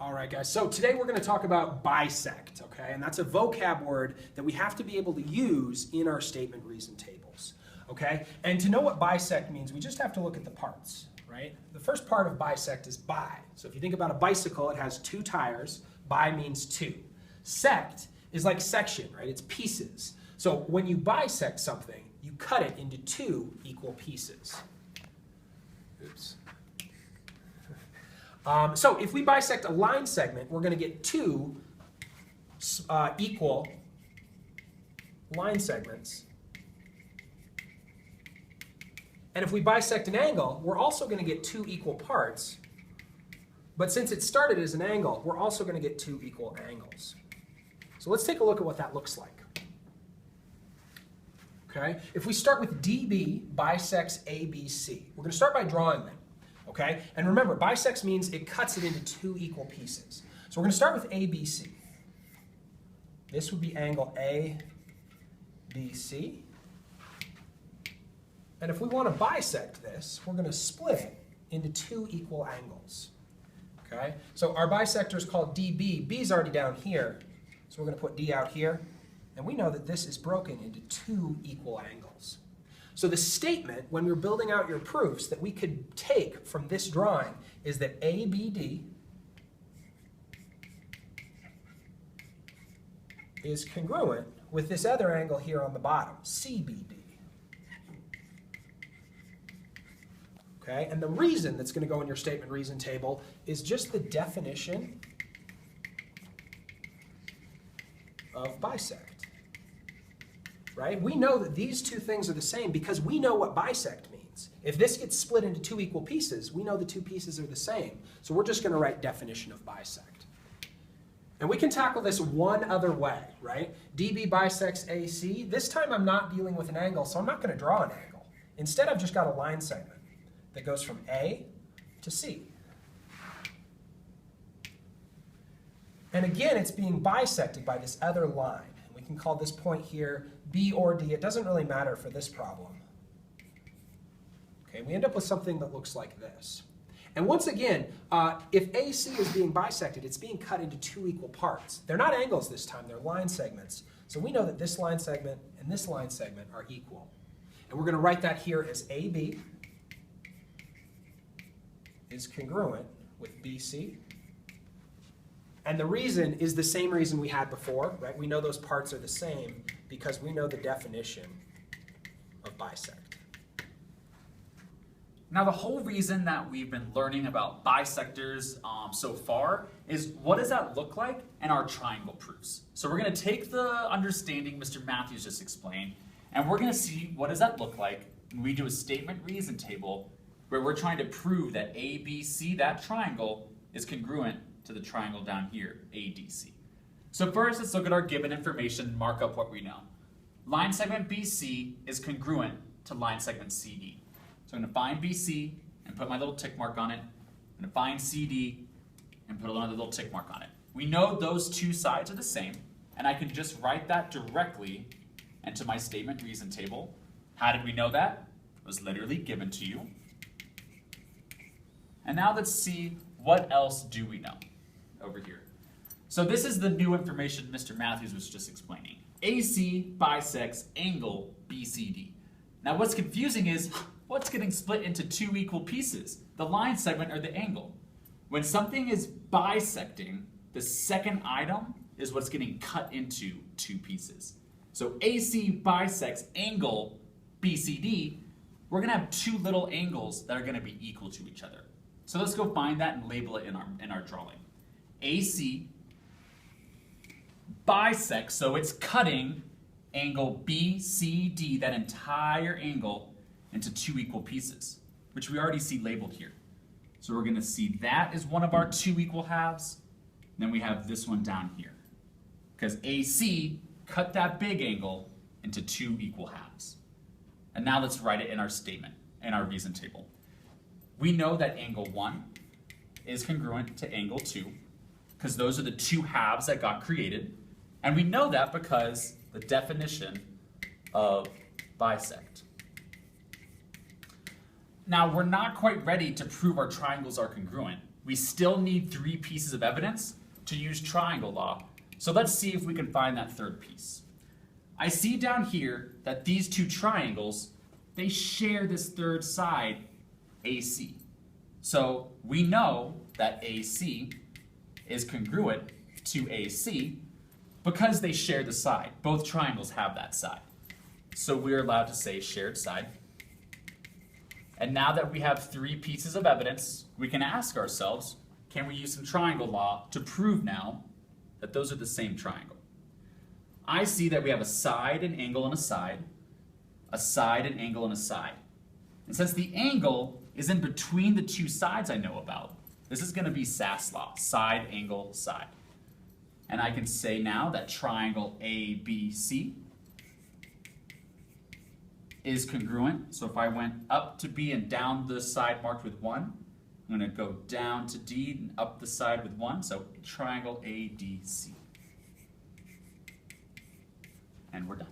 All right, guys, so today we're going to talk about bisect, okay? And that's a vocab word that we have to be able to use in our statement reason tables, okay? And to know what bisect means, we just have to look at the parts, right? The first part of bisect is bi. So if you think about a bicycle, it has two tires. Bi means two. Sect is like section, right? It's pieces. So when you bisect something, you cut it into two equal pieces. Oops. So if we bisect a line segment, we're going to get two equal line segments. And if we bisect an angle, we're also going to get two equal parts. But since it started as an angle, we're also going to get two equal angles. So let's take a look at what that looks like. Okay? If we start with DB bisects ABC, we're going to start by drawing them. Okay? And remember, bisects means it cuts it into two equal pieces. So we're going to start with ABC. This would be angle ABC. And if we want to bisect this, we're going to split it into two equal angles. Okay? So our bisector is called DB. B is already down here, so we're going to put D out here. And we know that this is broken into two equal angles. So the statement, when you're building out your proofs, that we could take from this drawing is that ABD is congruent with this other angle here on the bottom, CBD. Okay, and the reason that's going to go in your statement reason table is just the definition of bisect. Right? We know that these two things are the same because we know what bisect means. If this gets split into two equal pieces, we know the two pieces are the same. So we're just going to write definition of bisect. And we can tackle this one other way, right? DB bisects AC. This time I'm not dealing with an angle, so I'm not going to draw an angle. Instead, I've just got a line segment that goes from A to C. And again, it's being bisected by this other line. We can call this point here B or D. It doesn't really matter for this problem. Okay, we end up with something that looks like this. And once again, if AC is being bisected, it's being cut into two equal parts. They're not angles this time, they're line segments. So we know that this line segment and this line segment are equal. And we're going to write that here as AB is congruent with BC. And the reason is the same reason we had before, right? We know those parts are the same because we know the definition of bisect. Now, the whole reason that we've been learning about bisectors so far is what does that look like in our triangle proofs? So we're going to take the understanding Mr. Matthews just explained, and we're going to see what does that look like when we do a statement reason table where we're trying to prove that ABC, that triangle, is congruent to the triangle down here, ADC. So first, let's look at our given information and mark up what we know. Line segment BC is congruent to line segment CD. So I'm going to find BC and put my little tick mark on it. I'm going to find CD and put another little tick mark on it. We know those two sides are the same, and I can just write that directly into my statement reason table. How did we know that? It was literally given to you. And now let's see what else do we know over here. So this is the new information Mr. Matthews was just explaining. AC bisects angle BCD. Now what's confusing is what's getting split into two equal pieces, the line segment or the angle. When something is bisecting, the second item is what's getting cut into two pieces. So AC bisects angle BCD, we're going to have two little angles that are going to be equal to each other. So let's go find that and label it in our drawing. AC bisects, so it's cutting angle BCD, that entire angle, into two equal pieces, which we already see labeled here. So we're going to see that is one of our two equal halves. Then we have this one down here, because AC cut that big angle into two equal halves. And now let's write it in our statement, in our reason table. We know that angle 1 is congruent to angle 2, because those are the two halves that got created. And we know that because the definition of bisect. Now, we're not quite ready to prove our triangles are congruent, we still need 3 pieces of evidence to use triangle law. So let's see if we can find that third piece. I see down here that these 2 triangles, they share this third side, AC. So we know that AC is congruent to AC because they share the side. Both triangles have that side. So we're allowed to say shared side. And now that we have 3 pieces of evidence, we can ask ourselves, can we use some triangle law to prove now that those are the same triangle? I see that we have a side, an angle, and a side, an angle, and a side. And since the angle is in between the 2 sides I know about, this is going to be SAS law, side, angle, side. And I can say now that triangle ABC is congruent. So if I went up to B and down the side marked with 1, I'm going to go down to D and up the side with 1. So triangle ADC. And we're done.